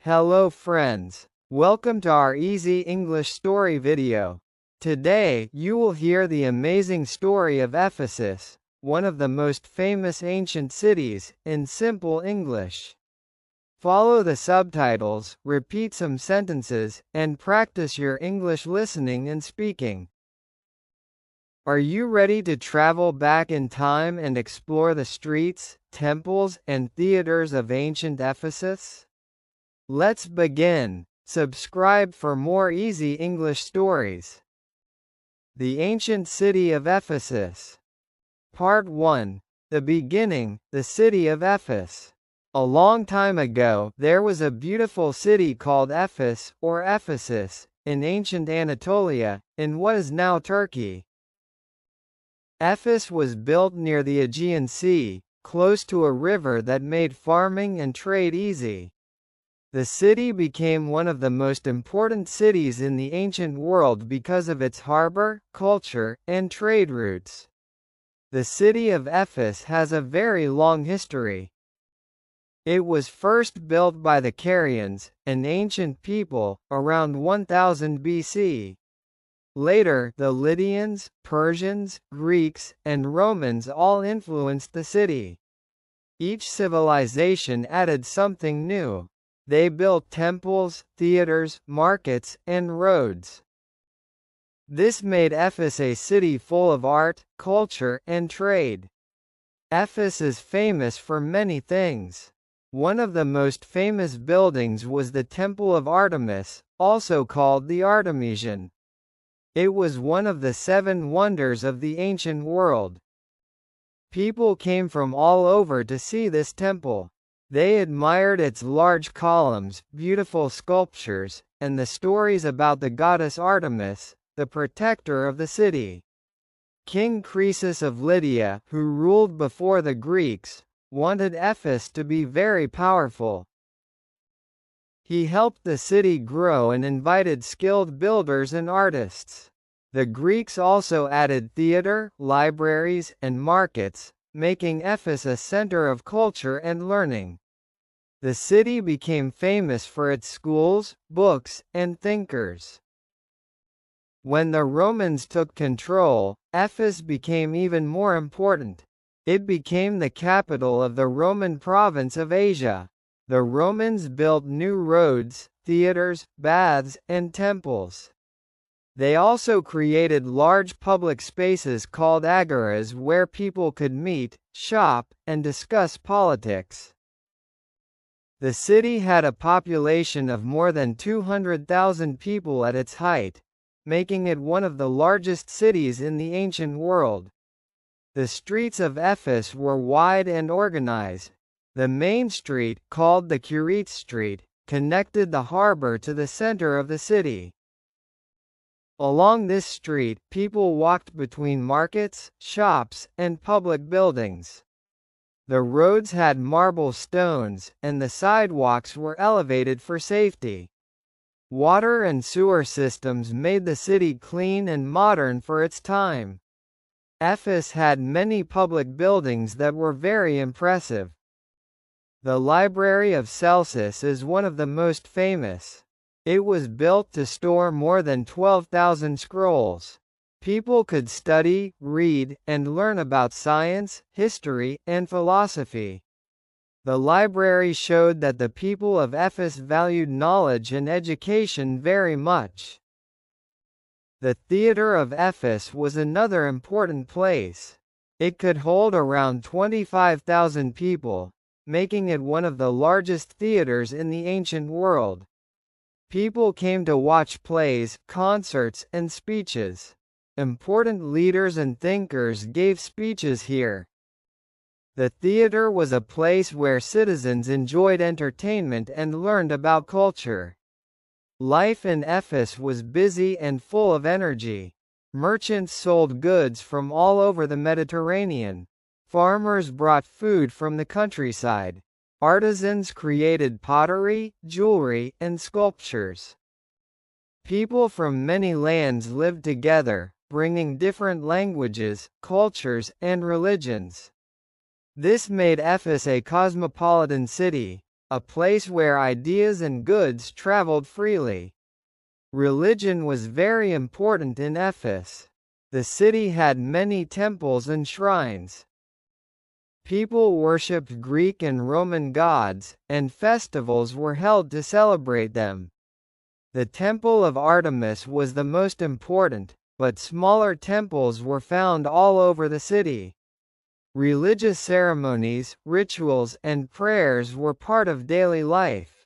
Hello friends. Welcome to our Easy English Story video. Today, you will hear the amazing story of Ephesus, one of the most famous ancient cities, in simple English. Follow the subtitles, repeat some sentences, and practice your English listening and speaking. Are you ready to travel back in time and explore the streets, temples, and theaters of ancient Ephesus? Let's begin. Subscribe for more easy English stories. The Ancient City of Ephesus. Part 1. The Beginning, the City of Efes. A long time ago, there was a beautiful city called Efes, or Ephesus, in ancient Anatolia, in what is now Turkey. Efes was built near the Aegean Sea, close to a river that made farming and trade easy. The city became one of the most important cities in the ancient world because of its harbor, culture, and trade routes. The city of Efes has a very long history. It was first built by the Carians, an ancient people, around 1000 BC. Later, the Lydians, Persians, Greeks, and Romans all influenced the city. Each civilization added something new. They built temples, theaters, markets, and roads. This made Efes a city full of art, culture, and trade. Efes is famous for many things. One of the most famous buildings was the Temple of Artemis, also called the Artemision. It was one of the 7 wonders of the ancient world. People came from all over to see this temple. They admired its large columns, beautiful sculptures, and the stories about the goddess Artemis, the protector of the city. King Croesus of Lydia, who ruled before the Greeks, wanted Efes to be very powerful. He helped the city grow and invited skilled builders and artists. The Greeks also added theater, libraries, and markets, making Efes a center of culture and learning. The city became famous for its schools, books, and thinkers. When the Romans took control, Efes became even more important. It became the capital of the Roman province of Asia. The Romans built new roads, theaters, baths, and temples. They also created large public spaces called agoras where people could meet, shop, and discuss politics. The city had a population of more than 200,000 people at its height, making it one of the largest cities in the ancient world. The streets of Efes were wide and organized. The main street, called the Curate Street, connected the harbor to the center of the city. Along this street, people walked between markets, shops, and public buildings. The roads had marble stones, and the sidewalks were elevated for safety. Water and sewer systems made the city clean and modern for its time. Efes had many public buildings that were very impressive. The Library of Celsus is one of the most famous. It was built to store more than 12,000 scrolls. People could study, read, and learn about science, history, and philosophy. The library showed that the people of Efes valued knowledge and education very much. The Theatre of Efes was another important place. It could hold around 25,000 people, making it one of the largest theaters in the ancient world. People came to watch plays, concerts, and speeches. Important leaders and thinkers gave speeches here. The theater was a place where citizens enjoyed entertainment and learned about culture. Life in Efes was busy and full of energy. Merchants sold goods from all over the Mediterranean. Farmers brought food from the countryside. Artisans created pottery, jewelry, and sculptures. People from many lands lived together, bringing different languages, cultures, and religions. This made Efes a cosmopolitan city. a place where ideas and goods traveled freely. Religion was very important in Ephes. The city had many temples and shrines. People worshipped Greek and Roman gods, and festivals were held to celebrate them. The Temple of Artemis was the most important, but smaller temples were found all over the city. Religious ceremonies, rituals, and prayers were part of daily life.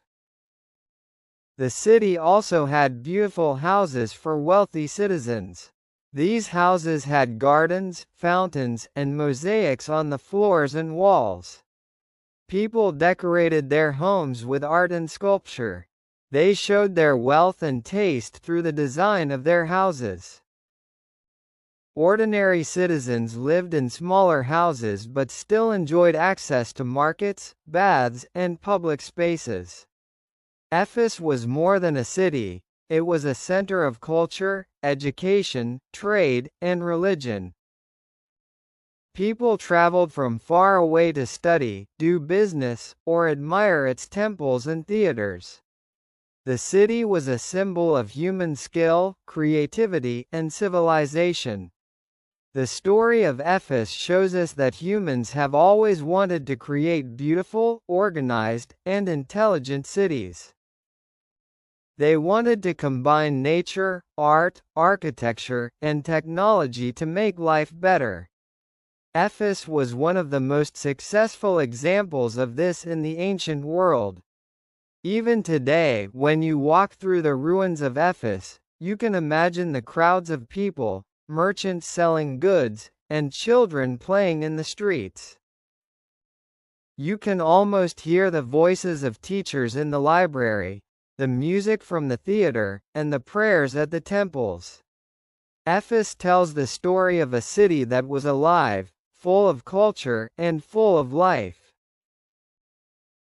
The city also had beautiful houses for wealthy citizens. These houses had gardens, fountains, and mosaics on the floors and walls. People decorated their homes with art and sculpture. They showed their wealth and taste through the design of their houses. Ordinary citizens lived in smaller houses but still enjoyed access to markets, baths, and public spaces. Ephes was more than a city. It was a center of culture, education, trade, and religion. People traveled from far away to study, do business, or admire its temples and theaters. The city was a symbol of human skill, creativity, and civilization. The story of Ephes shows us that humans have always wanted to create beautiful, organized, and intelligent cities. They wanted to combine nature, art, architecture, and technology to make life better. Ephes was one of the most successful examples of this in the ancient world. Even today, when you walk through the ruins of Ephes, you can imagine the crowds of people, merchants selling goods, and children playing in the streets. You can almost hear the voices of teachers in the library, the music from the theater, and the prayers at the temples. Ephes tells the story of a city that was alive, full of culture, and full of life.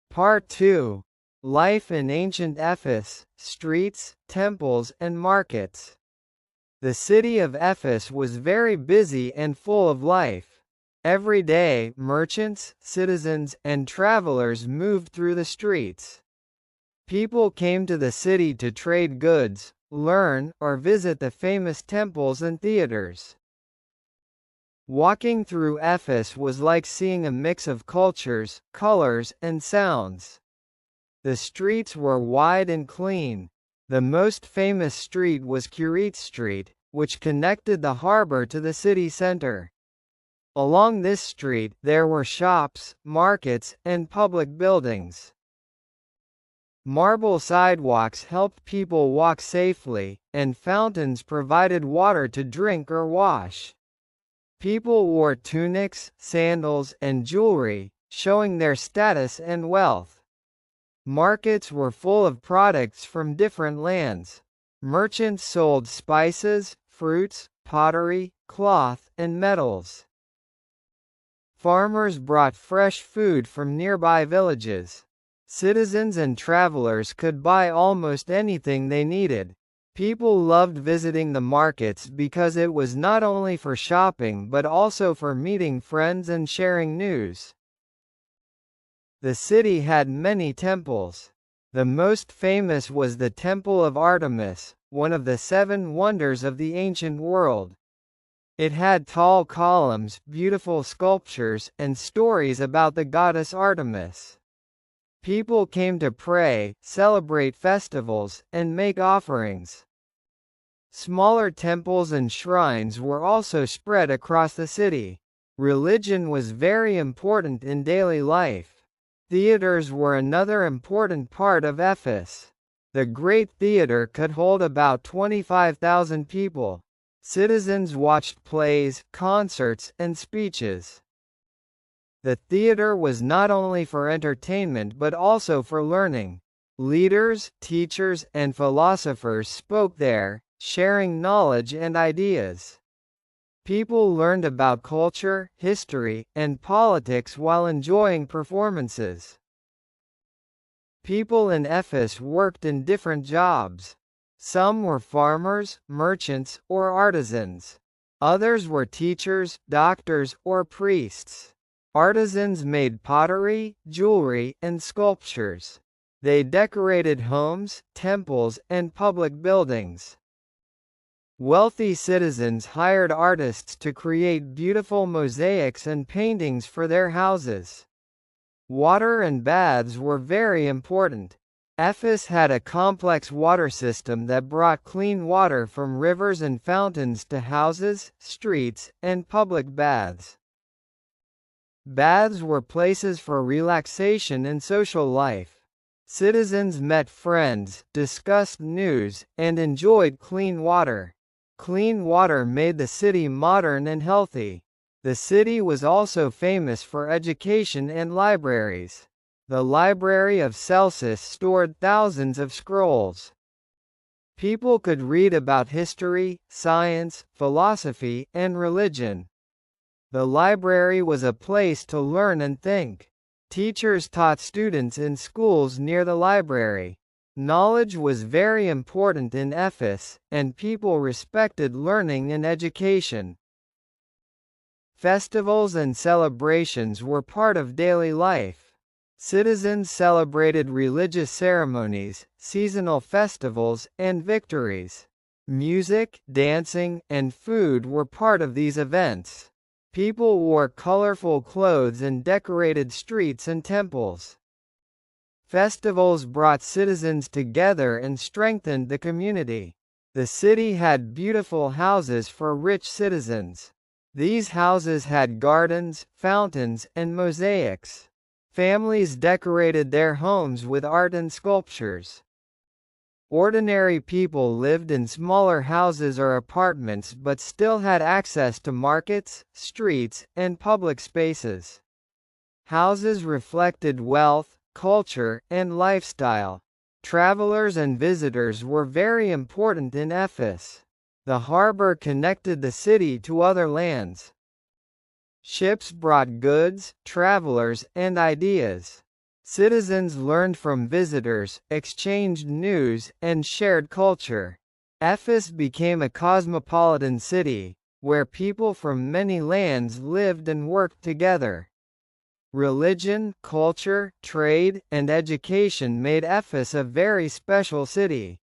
Part 2. Life in Ancient Ephes, Streets, Temples, and Markets. The city of Ephes was very busy and full of life. Every day, merchants, citizens, and travelers moved through the streets. People came to the city to trade goods, learn, or visit the famous temples and theaters. Walking through Ephes was like seeing a mix of cultures, colors, and sounds. The streets were wide and clean. The most famous street was Curie Street, which connected the harbor to the city center. Along this street, there were shops, markets, and public buildings. Marble sidewalks helped people walk safely, and fountains provided water to drink or wash. People wore tunics, sandals, and jewelry, showing their status and wealth. Markets were full of products from different lands. Merchants sold spices, fruits, pottery, cloth, and metals. Farmers brought fresh food from nearby villages. Citizens and travelers could buy almost anything they needed. People loved visiting the markets because it was not only for shopping but also for meeting friends and sharing news. The city had many temples. The most famous was the Temple of Artemis, one of the 7 wonders of the ancient world. It had tall columns, beautiful sculptures, and stories about the goddess Artemis. People came to pray, celebrate festivals, and make offerings. Smaller temples and shrines were also spread across the city. Religion was very important in daily life. Theaters were another important part of Ephes. The Great Theater could hold about 25,000 people. Citizens watched plays, concerts, and speeches. The theater was not only for entertainment but also for learning. Leaders, teachers, and philosophers spoke there, sharing knowledge and ideas. People learned about culture, history, and politics while enjoying performances. People in Efes worked in different jobs. Some were farmers, merchants, or artisans. Others were teachers, doctors, or priests. Artisans made pottery, jewelry, and sculptures. They decorated homes, temples, and public buildings. Wealthy citizens hired artists to create beautiful mosaics and paintings for their houses. Water and baths were very important. Ephes had a complex water system that brought clean water from rivers and fountains to houses, streets, and public baths. Baths were places for relaxation and social life. Citizens met friends, discussed news, and enjoyed clean water. Clean water made the city modern and healthy. The city was also famous for education and libraries. The Library of Celsus stored thousands of scrolls. People could read about history, science, philosophy, and religion. The library was a place to learn and think. Teachers taught students in schools near the library. Knowledge was very important in Efes, and people respected learning and education. Festivals and celebrations were part of daily life. Citizens celebrated religious ceremonies, seasonal festivals, and victories. Music, dancing, and food were part of these events. People wore colorful clothes and decorated streets and temples. Festivals brought citizens together and strengthened the community. The city had beautiful houses for rich citizens. These houses had gardens, fountains, and mosaics. Families decorated their homes with art and sculptures. Ordinary people lived in smaller houses or apartments but still had access to markets, streets, and public spaces. Houses reflected wealth, culture, and lifestyle. Travelers and visitors were very important in Efes. The harbor connected the city to other lands. Ships brought goods, travelers, and ideas. Citizens learned from visitors, exchanged news, and shared culture. Efes became a cosmopolitan city, where people from many lands lived and worked together. Religion, culture, trade, and education made Efes a very special city.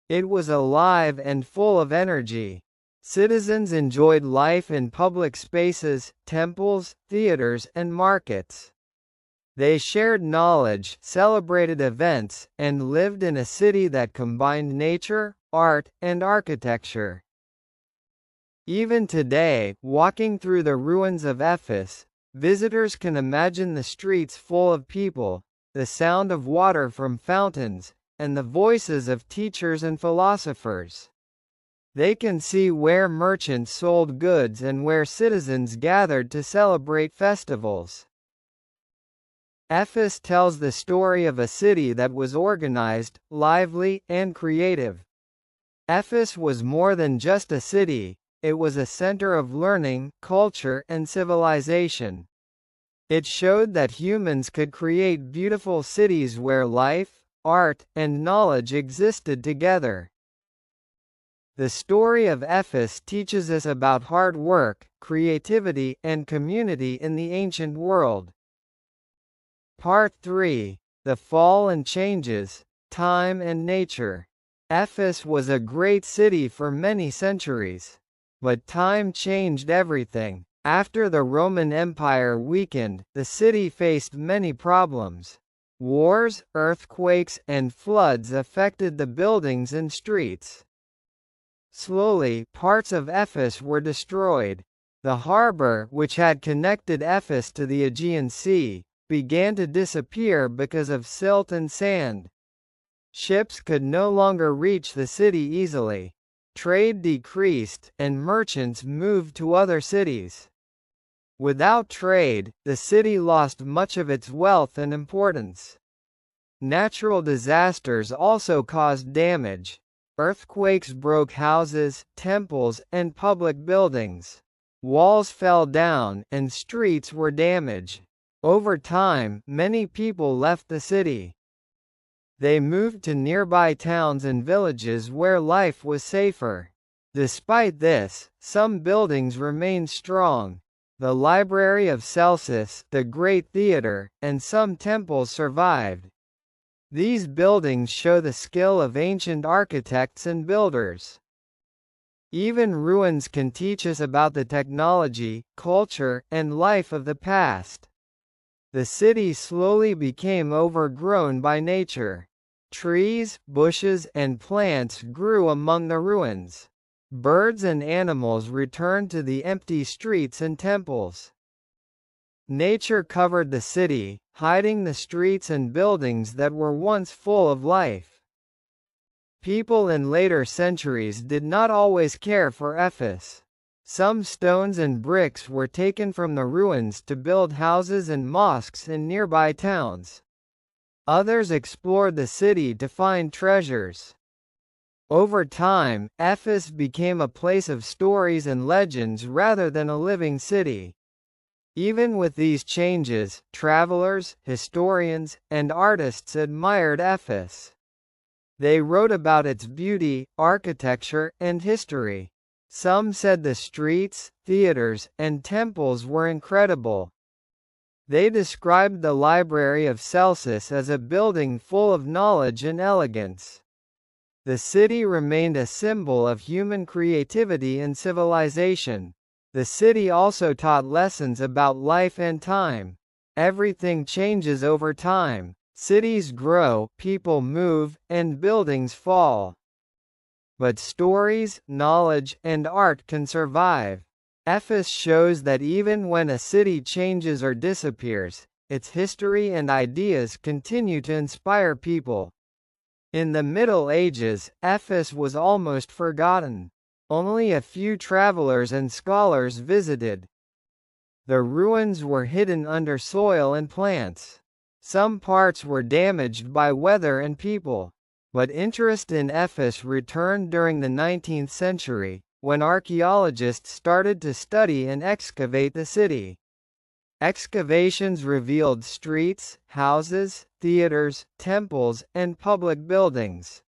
It was alive and full of energy. Citizens enjoyed life in public spaces, temples, theaters, and markets. They shared knowledge, celebrated events, and lived in a city that combined nature, art, and architecture. Even today, walking through the ruins of Efes, visitors can imagine the streets full of people, the sound of water from fountains, and the voices of teachers and philosophers. They can see where merchants sold goods and where citizens gathered to celebrate festivals. Efes tells the story of a city that was organized, lively, and creative. Efes was more than just a city, it was a center of learning, culture, and civilization. It showed that humans could create beautiful cities where life, art, and knowledge existed together. The story of Efes teaches us about hard work, creativity, and community in the ancient world. Part 3. The Fall and Changes, Time and Nature. Efes was a great city for many centuries. But time changed everything. After the Roman Empire weakened, the city faced many problems. Wars, earthquakes, and floods affected the buildings and streets. Slowly, parts of Efes were destroyed. The harbor, which had connected Efes to the Aegean Sea, began to disappear because of silt and sand. Ships could no longer reach the city easily. Trade decreased, and merchants moved to other cities. Without trade, the city lost much of its wealth and importance. Natural disasters also caused damage. Earthquakes broke houses, temples, and public buildings. Walls fell down, and streets were damaged. Over time, many people left the city. They moved to nearby towns and villages where life was safer. Despite this, some buildings remained strong. The Library of Celsus, the Great Theatre, and some temples survived. These buildings show the skill of ancient architects and builders. Even ruins can teach us about the technology, culture, and life of the past. The city slowly became overgrown by nature. Trees, bushes, and plants grew among the ruins. Birds and animals returned to the empty streets and temples. Nature covered the city, hiding the streets and buildings that were once full of life. People in later centuries did not always care for Ephes. Some stones and bricks were taken from the ruins to build houses and mosques in nearby towns. Others explored the city to find treasures. Over time, Ephes became a place of stories and legends rather than a living city. Even with these changes, travelers, historians, and artists admired Ephes. They wrote about its beauty, architecture, and history. Some said the streets, theaters, and temples were incredible. They described the Library of Celsus as a building full of knowledge and elegance. The city remained a symbol of human creativity and civilization. The city also taught lessons about life and time. Everything changes over time. Cities grow, people move, and buildings fall. But stories, knowledge, and art can survive. Ephes shows that even when a city changes or disappears, its history and ideas continue to inspire people. In the Middle Ages, Ephes was almost forgotten. Only a few travelers and scholars visited. The ruins were hidden under soil and plants. Some parts were damaged by weather and people. But interest in Ephes returned during the 19th century, when archaeologists started to study and excavate the city. Excavations revealed streets, houses, theaters, temples, and public buildings.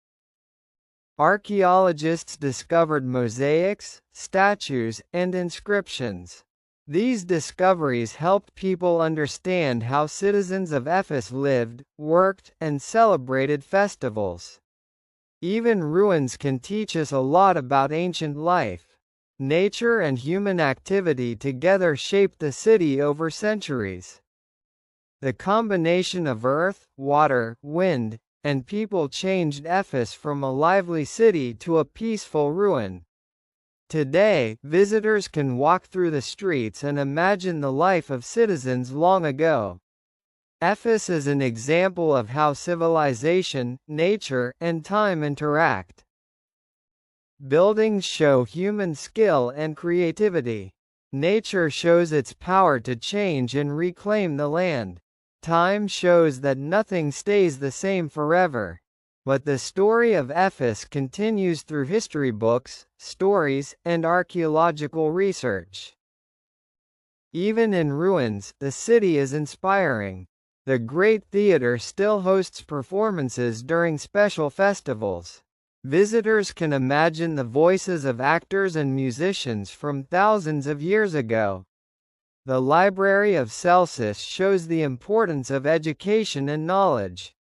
Archaeologists discovered mosaics, statues, and inscriptions. These discoveries helped people understand how citizens of Ephes lived, worked, and celebrated festivals. Even ruins can teach us a lot about ancient life. Nature and human activity together shaped the city over centuries. The combination of earth, water, wind, and people changed Ephes from a lively city to a peaceful ruin. Today, visitors can walk through the streets and imagine the life of citizens long ago. Ephes is an example of how civilization, nature, and time interact. Buildings show human skill and creativity. Nature shows its power to change and reclaim the land. Time shows that nothing stays the same forever. But the story of Ephes continues through history books, stories, and archaeological research. Even in ruins, the city is inspiring. The Great Theatre still hosts performances during special festivals. Visitors can imagine the voices of actors and musicians from thousands of years ago. The Library of Celsus shows the importance of education and knowledge.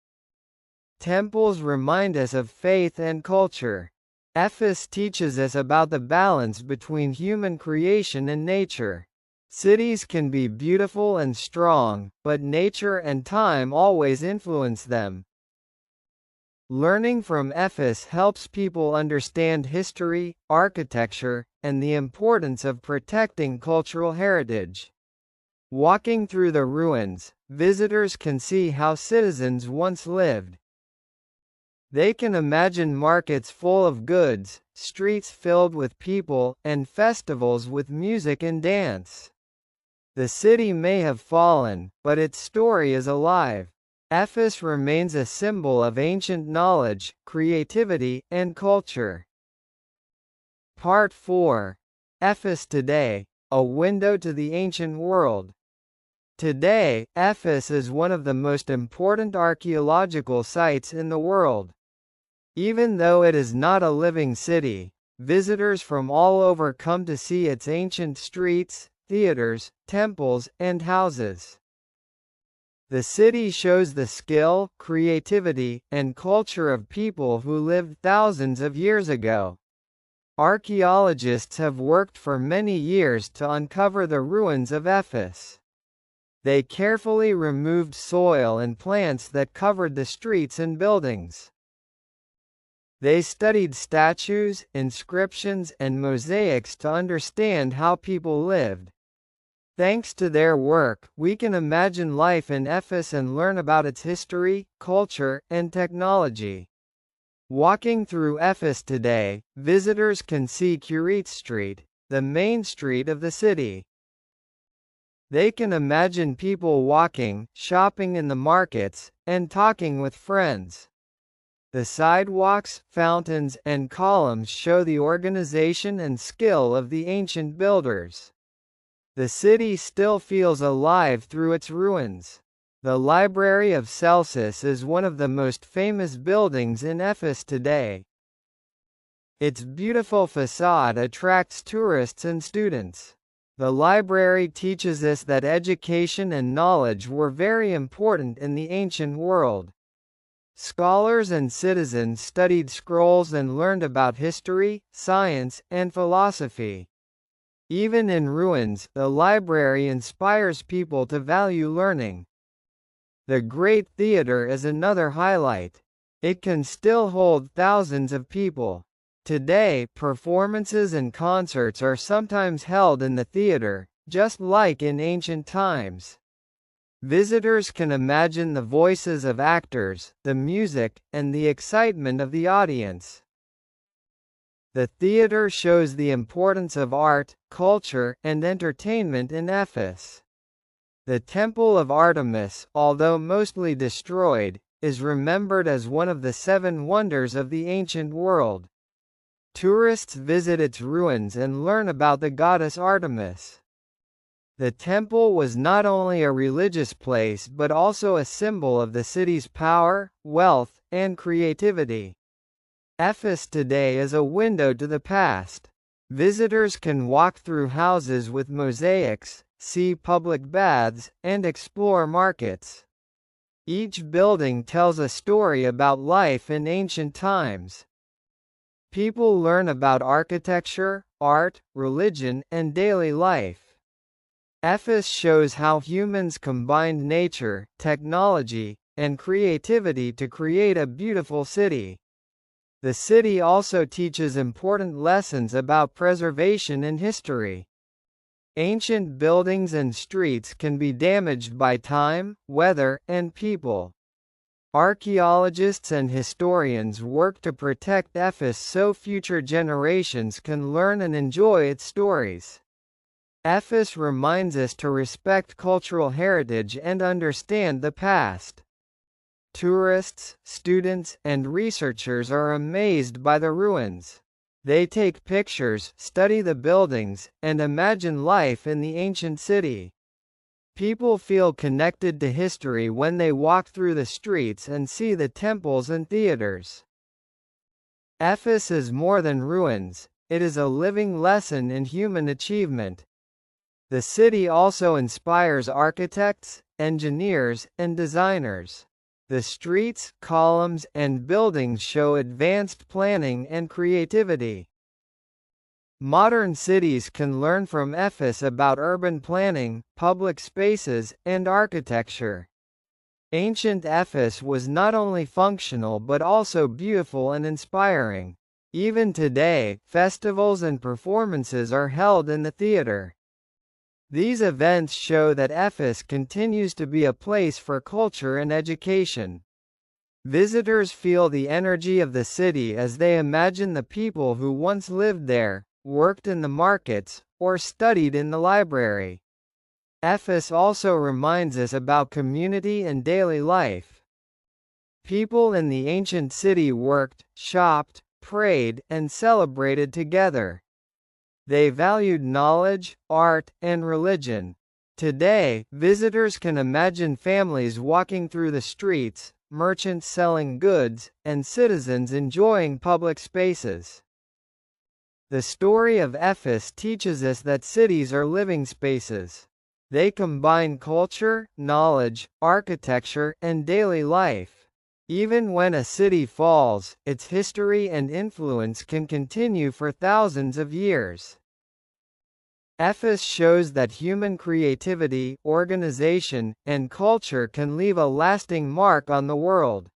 Temples remind us of faith and culture. Ephes teaches us about the balance between human creation and nature. Cities can be beautiful and strong, but nature and time always influence them. Learning from Ephes helps people understand history, architecture, and the importance of protecting cultural heritage. Walking through the ruins, visitors can see how citizens once lived. They can imagine markets full of goods, streets filled with people, and festivals with music and dance. The city may have fallen, but its story is alive. Ephes remains a symbol of ancient knowledge, creativity, and culture. Part 4. Ephes Today, a window to the ancient world. Today, Ephes is one of the most important archaeological sites in the world. Even though it is not a living city, visitors from all over come to see its ancient streets, theaters, temples, and houses. The city shows the skill, creativity, and culture of people who lived thousands of years ago. Archaeologists have worked for many years to uncover the ruins of Ephes. They carefully removed soil and plants that covered the streets and buildings. They studied statues, inscriptions, and mosaics to understand how people lived. Thanks to their work, we can imagine life in Efes and learn about its history, culture, and technology. Walking through Efes today, visitors can see Kurit Street, the main street of the city. They can imagine people walking, shopping in the markets, and talking with friends. The sidewalks, fountains, and columns show the organization and skill of the ancient builders. The city still feels alive through its ruins. The Library of Celsus is one of the most famous buildings in Efes today. Its beautiful facade attracts tourists and students. The library teaches us that education and knowledge were very important in the ancient world. Scholars and citizens studied scrolls and learned about history, science, and philosophy. Even in ruins, the library inspires people to value learning. The Great Theatre is another highlight. It can still hold thousands of people. Today, performances and concerts are sometimes held in the theater, just like in ancient times. Visitors can imagine the voices of actors, the music, and the excitement of the audience. The theater shows the importance of art, culture, and entertainment in Efes. The Temple of Artemis, although mostly destroyed, is remembered as one of the 7 wonders of the ancient world. Tourists visit its ruins and learn about the goddess Artemis. The temple was not only a religious place but also a symbol of the city's power, wealth, and creativity. Efes today is a window to the past. Visitors can walk through houses with mosaics, see public baths, and explore markets. Each building tells a story about life in ancient times. People learn about architecture, art, religion, and daily life. Efes shows how humans combined nature, technology, and creativity to create a beautiful city. The city also teaches important lessons about preservation and history. Ancient buildings and streets can be damaged by time, weather, and people. Archaeologists and historians work to protect Efes so future generations can learn and enjoy its stories. Efes reminds us to respect cultural heritage and understand the past. Tourists, students, and researchers are amazed by the ruins. They take pictures, study the buildings, and imagine life in the ancient city. People feel connected to history when they walk through the streets and see the temples and theaters. Efes is more than ruins, it is a living lesson in human achievement. The city also inspires architects, engineers, and designers. The streets, columns, and buildings show advanced planning and creativity. Modern cities can learn from Efes about urban planning, public spaces, and architecture. Ancient Efes was not only functional but also beautiful and inspiring. Even today, festivals and performances are held in the theater. These events show that Efes continues to be a place for culture and education. Visitors feel the energy of the city as they imagine the people who once lived there, worked in the markets, or studied in the library. Efes also reminds us about community and daily life. People in the ancient city worked, shopped, prayed, and celebrated together. They valued knowledge, art, and religion. Today, visitors can imagine families walking through the streets, merchants selling goods, and citizens enjoying public spaces. The story of Ephes teaches us that cities are living spaces. They combine culture, knowledge, architecture, and daily life. Even when a city falls, its history and influence can continue for thousands of years. Efes shows that human creativity, organization, and culture can leave a lasting mark on the world.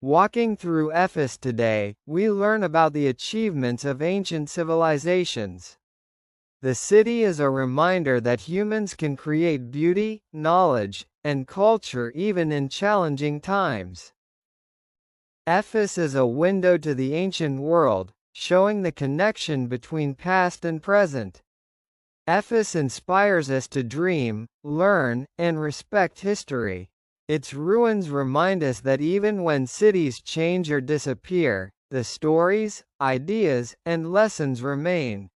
Walking through Efes today, we learn about the achievements of ancient civilizations. The city is a reminder that humans can create beauty, knowledge, and culture even in challenging times. Efes is a window to the ancient world, showing the connection between past and present. Efes inspires us to dream, learn, and respect history. Its ruins remind us that even when cities change or disappear, the stories, ideas, and lessons remain.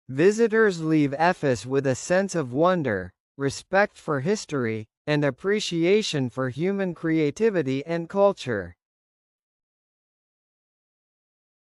Visitors leave Efes with a sense of wonder, respect for history, and appreciation for human creativity and culture.